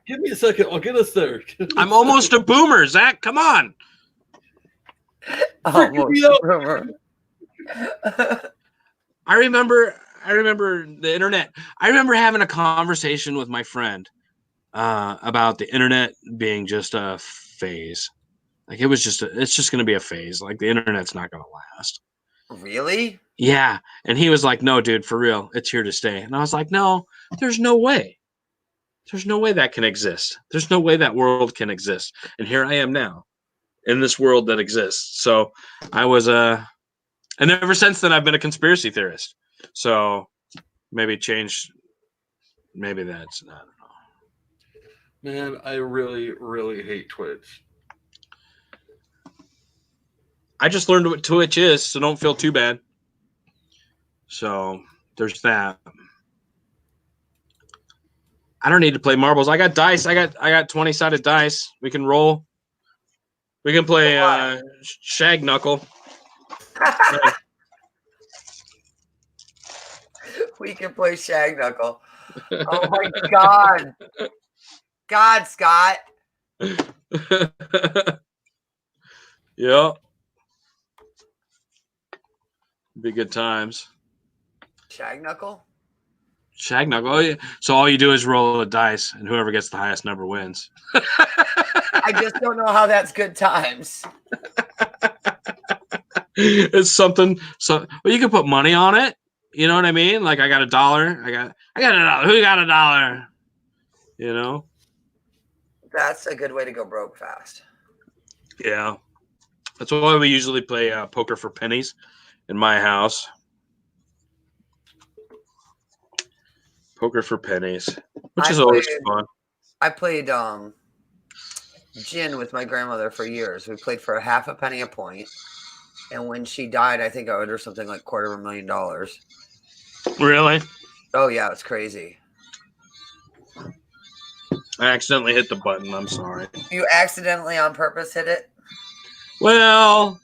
Give me a second. I'll get us there. I'm almost a boomer, Zach. Come on. Almost a boomer. I remember the internet. I remember having a conversation with my friend about the internet being just a phase. Like it's just going to be a phase. Like the internet's not going to last. Really? Yeah. And he was like, "No, dude, for real, it's here to stay." And I was like, "No, there's no way. There's no way that can exist. There's no way that world can exist." And here I am now in this world that exists. So I was and ever since then I've been a conspiracy theorist. So maybe that's, I don't know. Man, I really, really hate Twitch. I just learned what Twitch is, so don't feel too bad. So there's that. I don't need to play marbles. I got dice. I got 20-sided dice. We can roll. We can play shag knuckle. We can play shag knuckle. Oh my God. God, Scott. Yeah. Be good times. Shag knuckle? Shag knuckle. Oh, yeah. So all you do is roll a dice, and whoever gets the highest number wins. I just don't know how that's good times. It's something. So, well, you can put money on it. You know what I mean? Like I got $1. I got $1. Who got $1? You know. That's a good way to go broke fast. Yeah, that's why we usually play poker for pennies in my house. Poker for pennies, which is always fun. I played gin with my grandmother for years. We played for half a penny a point. And when she died, I think I owed her something like $250,000. Really? Oh, yeah, it's crazy. I accidentally hit the button. I'm sorry. You accidentally on purpose hit it? Well,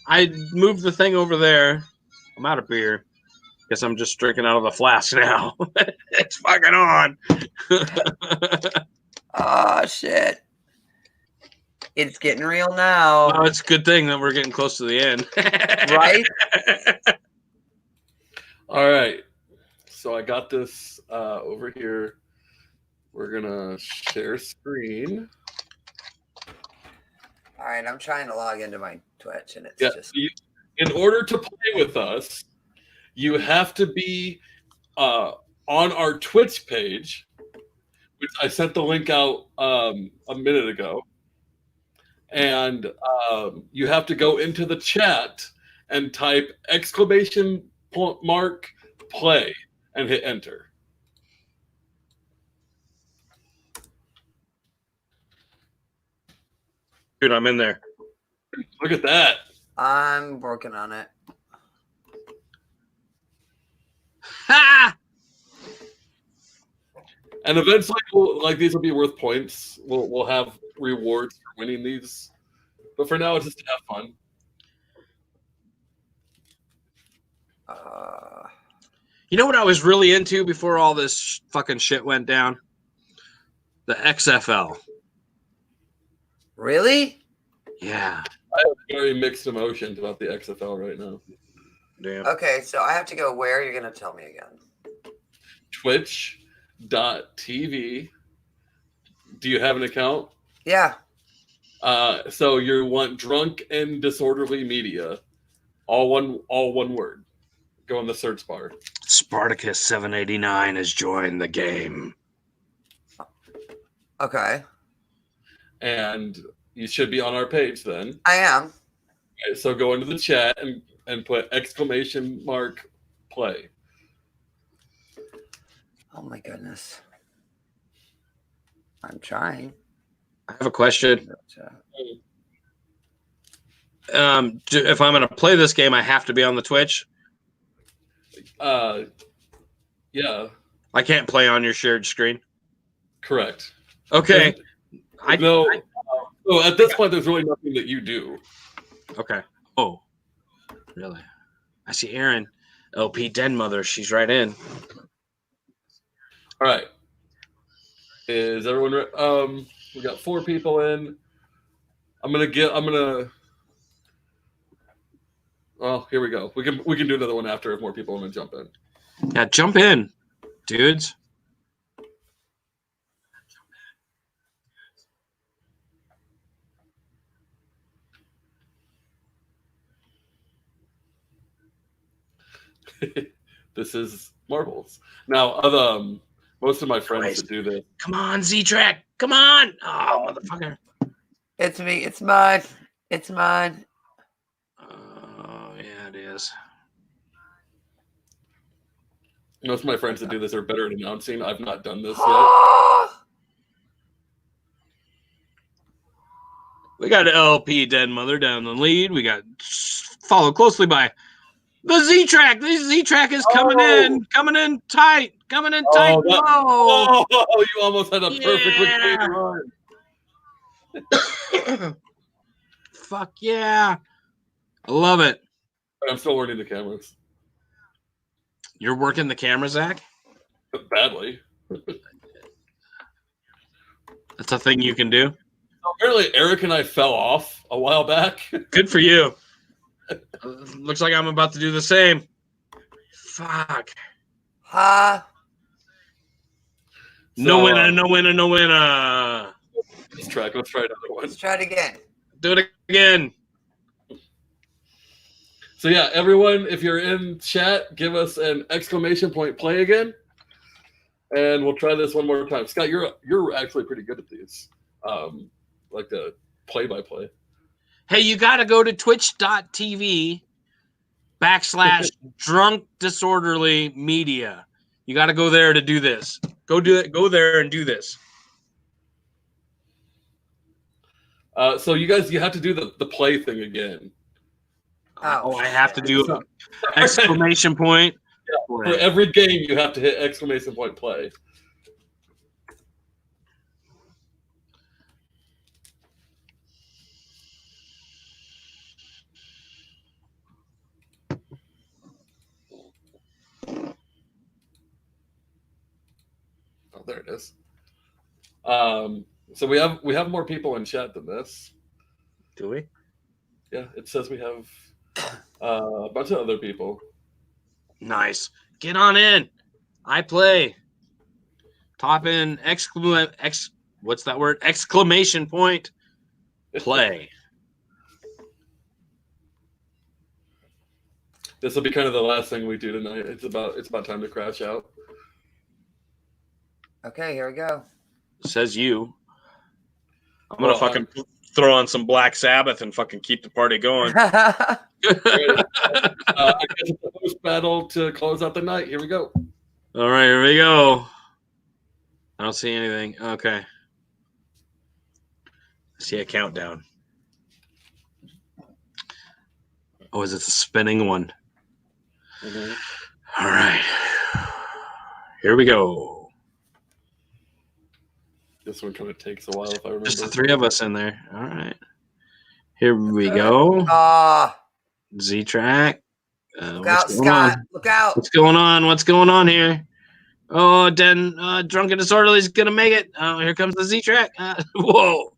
I moved the thing over there. I'm out of beer. Guess I'm just drinking out of the flask now. It's fucking on. Oh, shit. It's getting real now. Well, it's a good thing that we're getting close to the end. Right? All right. So I got this over here. We're going to share screen. All right. I'm trying to log into my Twitch, and it's just... In order to play with us, you have to be on our Twitch page, which I sent the link out a minute ago. And you have to go into the chat and type !play and hit enter. Dude, I'm in there. Look at that. I'm working on it. Ha! And eventually, these will be worth points. We'll have rewards for winning these. But for now, it's just to have fun. You know what I was really into before all this fucking shit went down? The XFL. Really? Yeah. I have very mixed emotions about the XFL right now. Damn. Okay, so I have to go where? You're going to tell me again. Twitch.tv. Do you have an account? Yeah. So you want Drunk and Disorderly Media. All one word. Go in the search bar. Spartacus 789 has joined the game. Okay. And you should be on our page then. I am. Okay, so go into the chat and put ! play. Oh my goodness. I'm trying. I have a question. If I'm going to play this game, I have to be on the Twitch? Yeah. I can't play on your shared screen? Correct. Okay. So at this point, there's really nothing that you do. Okay. Oh, really? I see Erin, LP Den Mother. She's right in. All right. Is everyone? We got 4 people in. Well, here we go. We can do another one after if more people want to jump in. Yeah, jump in, dudes. This is Marbles. Now, most of my friends that do this. Come on, Z-Track. Come on. Oh, motherfucker. It's me. It's mine. It's mine. Oh, yeah, it is. Most of my friends that do this are better at announcing. I've not done this yet. We got LP Den Mother down the lead. We got followed closely by the Z-Track. The Z-Track is coming in tight. Oh, you almost had a perfect run. Fuck yeah. I love it. I'm still learning the cameras. You're working the camera, Zach? Badly. That's a thing you can do? Apparently, Eric and I fell off a while back. Good for you. Looks like I'm about to do the same. Fuck. No winner. Let's try another one. Let's try it again. Do it again. So yeah, everyone, if you're in chat, give us an ! play again. And we'll try this one more time. Scott, you're actually pretty good at these. Like the play-by-play. Hey, you got to go to twitch.tv/drunk disorderly media. You got to go there to do this. Go there and do this. So you guys, you have to do the play thing again. Oh, I have to do an ! Point. Yeah, for every game, you have to hit ! play. Oh, there it is. So we have more people in chat than this. Do we? Yeah, it says we have a bunch of other people. Nice. Get on in. I play. Top in ! What's that word? ! Play. This will be kind of the last thing we do tonight. It's about time to crash out. Okay, here we go. Says you. I'm gonna fucking throw on some Black Sabbath and fucking keep the party going. I guess it's the post battle to close out the night. Here we go. All right, here we go. I don't see anything. Okay. I see a countdown. Oh, is it the spinning one? Mm-hmm. All right. Here we go. This one kind of takes a while, if I remember. Just the 3 of us in there. All right. Here we go. Z-Track. Look out, Scott. Look out. What's going on here? Oh, Drunk and Disorderly is going to make it. Oh, here comes the Z-Track. Whoa.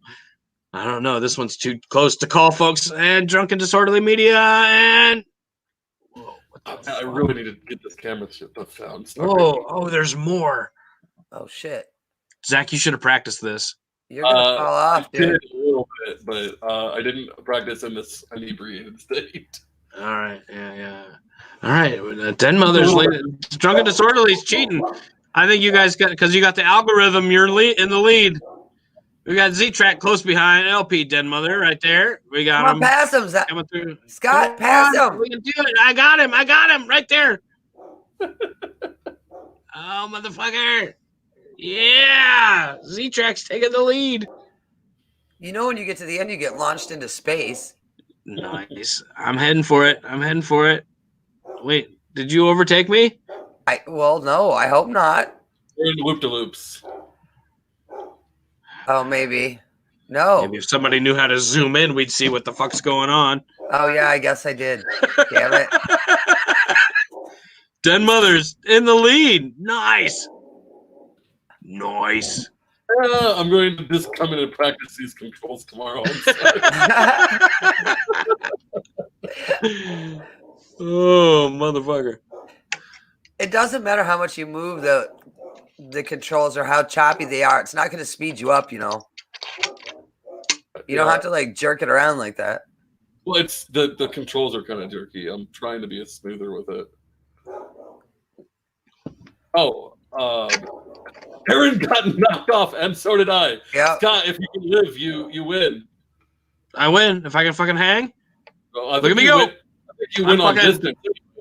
I don't know. This one's too close to call, folks. And Drunken Disorderly Media. And whoa, what the I fuck? really need to get this camera shit down. Whoa! Oh, there's more. Oh shit! Zach, you should have practiced this. You're gonna fall off, I did dude. a little bit, but I didn't practice in this inebriated state. All right, yeah. All right, Den Mother's Drunken Disorderly's cheating. I think you guys got because you got the algorithm. You're in the lead. We got Z-Track close behind LP Den Mother right there. We got Come on, him pass him, Zach. coming through. Scott, pass him. We can do it. I got him right there. Oh, motherfucker. Yeah. Z-Track's taking the lead. You know when you get to the end, you get launched into space. Nice. I'm heading for it. Wait, did you overtake me? Well, no, I hope not. We're in loop-de-loops. Oh, maybe. No. Maybe if somebody knew how to zoom in, we'd see what the fuck's going on. Oh, yeah, I guess I did. Damn it. Den Mother's in the lead. Nice. I'm going to just come in and practice these controls tomorrow. Oh, motherfucker. It doesn't matter how much you move the controls or how choppy they are. It's not going to speed you up, you know. You don't have to like jerk it around like that. Well, it's the controls are kind of jerky. I'm trying to be smoother with it. Oh, Erin got knocked off, and so did I. Yeah. Scott, if you can live, you win. I win if I can fucking hang. Well, Look at me go. I think you win on distance,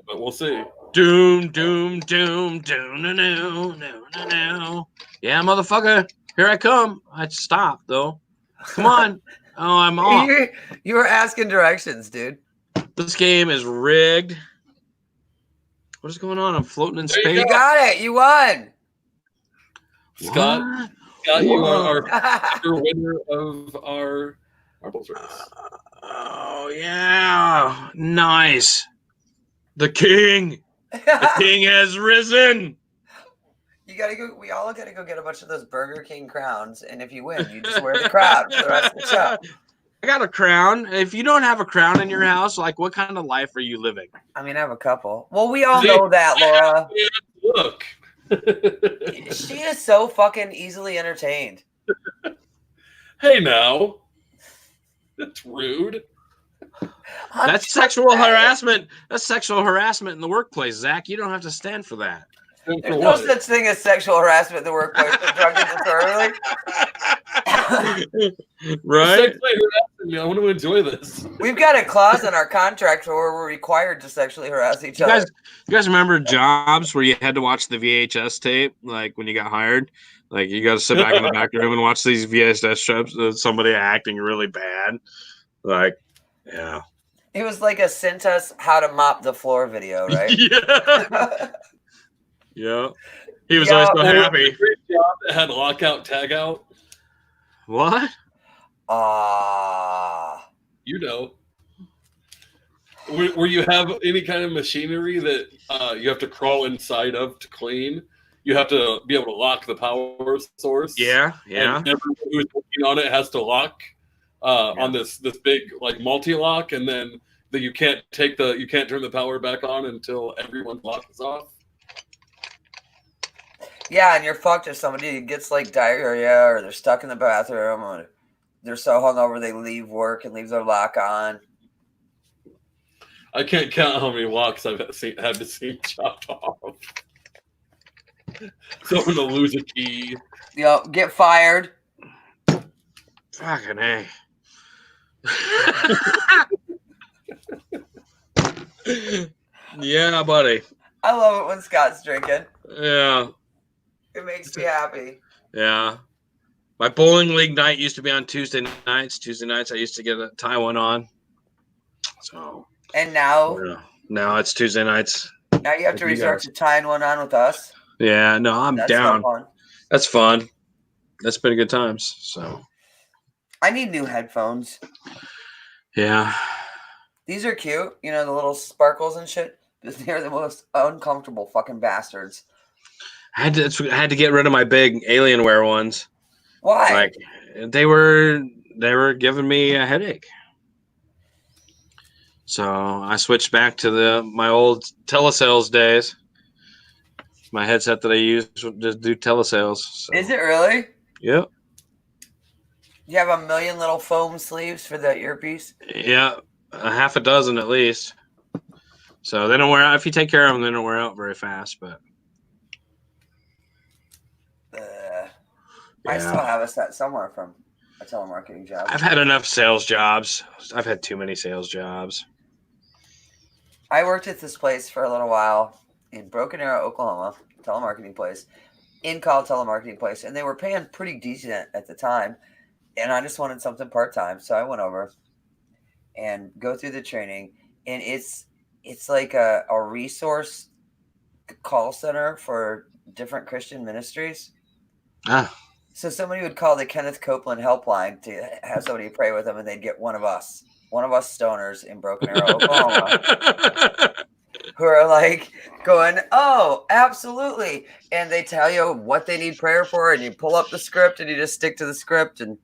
but we'll see. Doom, doom, doom, doom, no, no, no, no, no. Yeah, motherfucker. Here I come. I stopped though. Come on. Oh, I'm off. You were asking directions, dude. This game is rigged. What is going on? I'm floating in space. You got it. You won. Scott, you are our winner of our marbles race. Oh yeah, nice. The king has risen. You gotta go. We all gotta go get a bunch of those Burger King crowns, and if you win, you just wear the crown for the rest of the show. I got a crown. If you don't have a crown in your house, like what kind of life are you living? I mean, I have a couple. Well, we all know that, Laura. Look. She is so fucking easily entertained. Hey now. That's rude. That's sexual harassment. That's sexual harassment in the workplace, Zach. You don't have to stand for that. There's no such thing as sexual harassment in the workplace. Drunken disorderly. Right? I want to enjoy this. We've got a clause in our contract where we're required to sexually harass each other. You guys remember jobs where you had to watch the VHS tape, like when you got hired? Like you got to sit back in the back room and watch these VHS tapes of somebody acting really bad. Like, yeah. It was like a sent us how to mop the floor video, right? Yeah. Yeah. He was always so happy. Great job that had lockout, tag out. What? You know. Where you have any kind of machinery that you have to crawl inside of to clean, you have to be able to lock the power source. Yeah. And everyone who's working on it has to lock on this big like multi-lock, and then you can't turn the power back on until everyone's lock is off. Yeah, and you're fucked if somebody gets like diarrhea or they're stuck in the bathroom or they're so hungover they leave work and leave their lock on. I can't count how many locks I've had to see chopped off. Someone to lose a key. Yep, get fired. Fucking A. Yeah, buddy. I love it when Scott's drinking. Yeah. It makes me happy. Yeah. My bowling league night used to be on Tuesday nights. Tuesday nights I used to get a Taiwan on. So. And now? Yeah. Now it's Tuesday nights. Now you have to resort to tying one on with us. Yeah, no, I'm down. Fun. That's fun. That's been good times. So. I need new headphones. Yeah. These are cute. You know, the little sparkles and shit. They're the most uncomfortable fucking bastards. I had to get rid of my big Alienware ones. Why? Like they were they were giving me a headache. So I switched back to my old telesales days. My headset that I use to do telesales. So. Is it really? Yep. You have a million little foam sleeves for the earpiece? Yeah, a half a dozen at least. So they don't wear out. If you take care of them, they don't wear out very fast. But I still have a set somewhere from a telemarketing job. I've had enough sales jobs. I've had too many sales jobs. I worked at this place for a little while in Broken Arrow, Oklahoma, telemarketing place, in-call telemarketing place, and they were paying pretty decent at the time. And I just wanted something part-time, so I went over and go through the training. And it's like a resource call center for different Christian ministries. Ah. So somebody would call the Kenneth Copeland helpline to have somebody pray with them, and they'd get one of us stoners in Broken Arrow, Oklahoma, who are like going, "Oh, absolutely," and they tell you what they need prayer for, and you pull up the script and you just stick to the script, and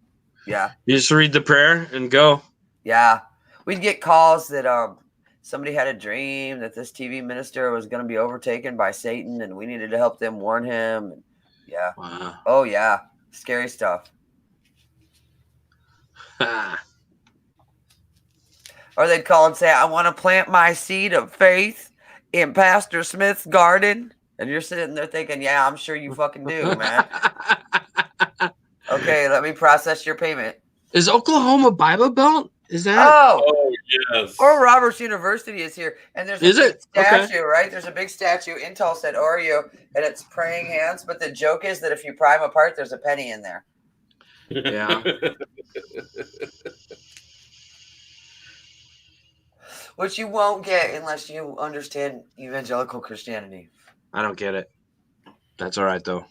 yeah, you just read the prayer and go. Yeah, we'd get calls that somebody had a dream that this TV minister was going to be overtaken by Satan, and we needed to help them warn him. And yeah. Wow. Oh yeah, scary stuff. Or they'd call and say, "I want to plant my seed of faith in Pastor Smith's garden." And you're sitting there thinking, "Yeah, I'm sure you fucking do, man." Okay, let me process your payment. Is Oklahoma Bible Belt? Is that? Oh yes. Oral Roberts University is here, and there's a big statue, right? There's a big statue in Tulsa at Oreo, and it's praying hands. But the joke is that if you pry them apart, there's a penny in there. Yeah. Which you won't get unless you understand evangelical Christianity. I don't get it. That's all right, though.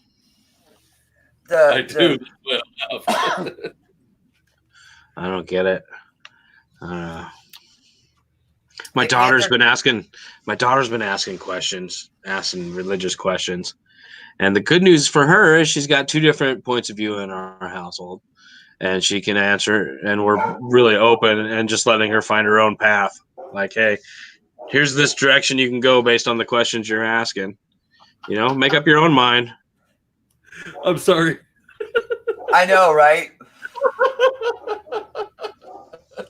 I do. I don't get it. My daughter's been asking questions, asking religious questions. And the good news for her is she's got two different points of view in our household. And she can answer, and we're really open and just letting her find her own path. Like, hey, here's this direction you can go based on the questions you're asking. You know, make up your own mind. I'm sorry. I know, right?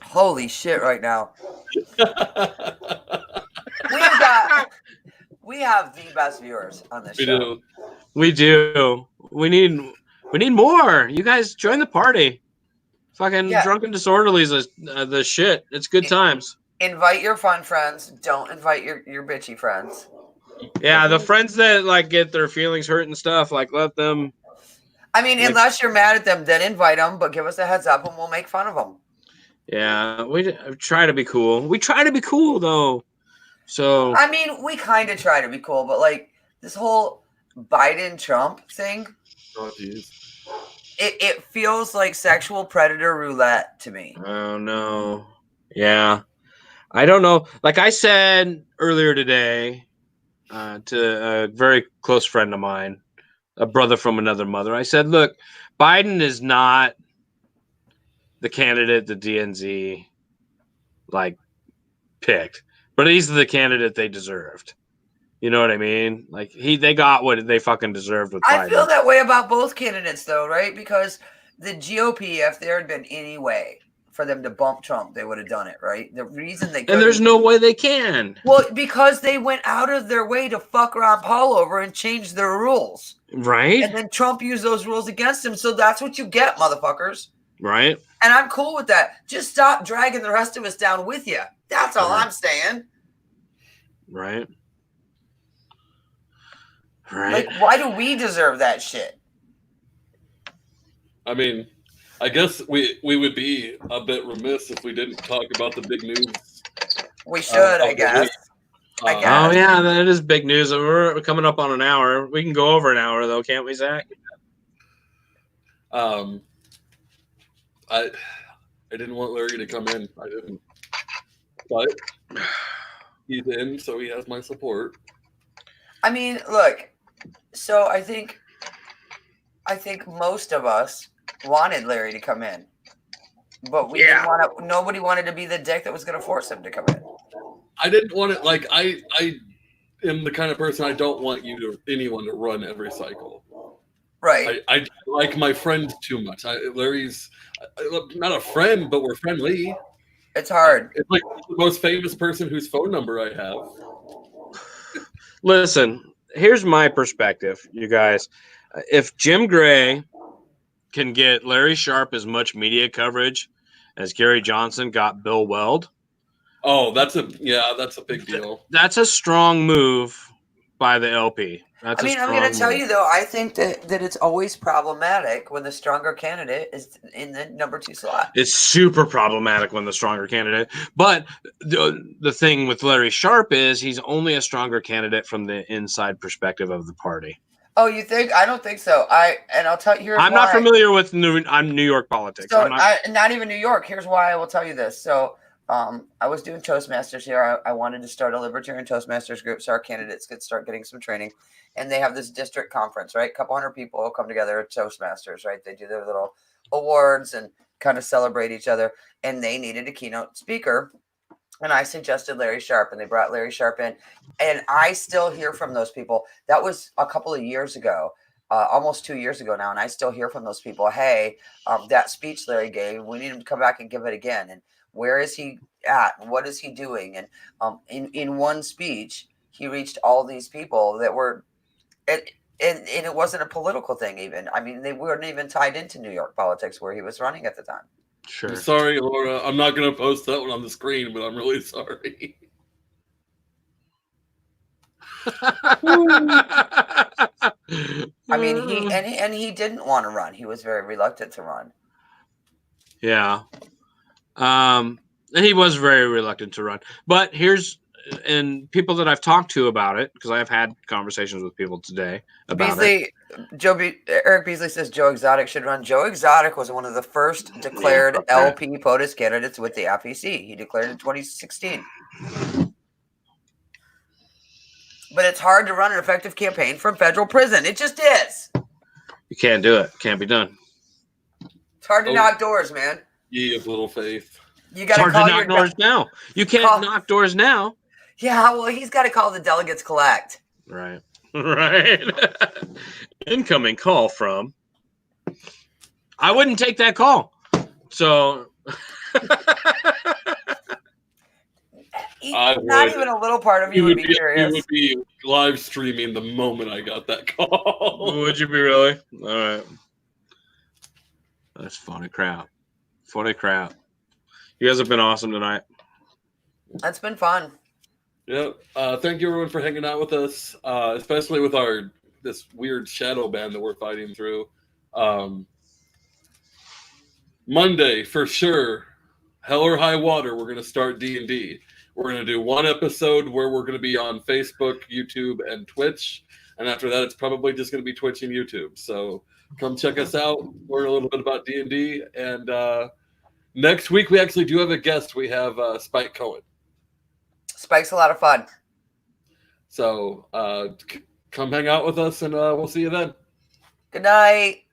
Holy shit right now. We have the best viewers on this show. We do. We need more. You guys join the party. Fucking Drunken Disorderlies is the shit. It's good times. Invite your fun friends. Don't invite your bitchy friends. Yeah, the friends that like get their feelings hurt and stuff, like let them. I mean, unless you're mad at them, then invite them, but give us a heads up and we'll make fun of them. Yeah, we try to be cool. We try to be cool, though. So I mean, we kind of try to be cool, but like this whole Biden-Trump thing, oh, geez. It feels like sexual predator roulette to me. Oh, no. Yeah. I don't know. Like I said earlier today to a very close friend of mine, a brother from another mother, I said, look, Biden is not the candidate the DNZ like picked, but he's the candidate they deserved. You know what I mean? Like they got what they fucking deserved with Biden. I feel that way about both candidates though, right? Because the GOP, if there had been any way for them to bump Trump, they would have done it, right? The reason they couldn't, and there's no way they can. Well, because they went out of their way to fuck Ron Paul over and change their rules. Right. And then Trump used those rules against him. So that's what you get, motherfuckers. Right. And I'm cool with that. Just stop dragging the rest of us down with you. That's all I'm saying. Right. Right. Like, why do we deserve that shit? I mean, I guess we would be a bit remiss if we didn't talk about the big news. We should, I guess. Oh, yeah, that is big news. We're coming up on an hour. We can go over an hour, though, can't we, Zach? I didn't want Larry to come in. I didn't. But he's in, so he has my support. I mean, look, so I think most of us wanted Larry to come in. But we didn't want to. Nobody wanted to be the dick that was going to force him to come in. I didn't want it. Like I am the kind of person I don't want anyone to run every cycle. Right. I like my friend too much. Larry's not a friend, but we're friendly. It's hard. It's like the most famous person whose phone number I have. Listen, here's my perspective, you guys. If Jim Gray can get Larry Sharp as much media coverage as Gary Johnson got Bill Weld. Oh, that's a big deal. That's a strong move by the LP. I'm going to tell you, though, I think that it's always problematic when the stronger candidate is in the number 2 slot. It's super problematic when the stronger candidate. But the thing with Larry Sharp is he's only a stronger candidate from the inside perspective of the party. Oh, you think? I don't think so. I'll tell you. I'm not familiar with New York politics. So not even New York. Here's why I will tell you this. So I was doing Toastmasters here. I wanted to start a libertarian Toastmasters group so our candidates could start getting some training. And they have this district conference, right? A couple hundred people come together at Toastmasters, right? They do their little awards and kind of celebrate each other. And they needed a keynote speaker. And I suggested Larry Sharp, and they brought Larry Sharp in. And I still hear from those people. That was a couple of years ago, almost 2 years ago now. And I still hear from those people, hey, that speech Larry gave, we need him to come back and give it again. And where is he at? What is he doing? And in one speech, he reached all these people that were, and it wasn't a political thing even. I mean, they weren't even tied into New York politics where he was running at the time. Sure. I'm sorry, Laura. I'm not going to post that one on the screen, but I'm really sorry. I mean, he didn't want to run. He was very reluctant to run. Yeah. He was very reluctant to run. But and people that I've talked to about it, because I've had conversations with people today about it. Eric Beasley says Joe Exotic should run. Joe Exotic was one of the first declared LP POTUS candidates with the FEC. He declared in 2016. But it's hard to run an effective campaign from federal prison. It just is. You can't do it. Can't be done. It's hard to knock doors, man. Ye of little faith. You got to knock doors now. You can't knock doors now. Yeah, well, he's got to call the delegates collect. Right. Right. Incoming call from. I wouldn't take that call. So. Not even a little part of you would be curious. You would be live streaming the moment I got that call. Would you be really? All right. That's funny crap. Funny crap. You guys have been awesome tonight. That's been fun. Yep. Thank you everyone for hanging out with us, especially with this weird shadow ban that we're fighting through. Monday for sure, hell or high water, we're going to start D&D. We're going to do one episode where we're going to be on Facebook, YouTube, and Twitch. And after that, it's probably just going to be Twitch and YouTube. So come check us out, learn a little bit about D&D. And next week, we actually do have a guest. We have Spike Cohen. Spike's a lot of fun. So come hang out with us, and we'll see you then. Good night.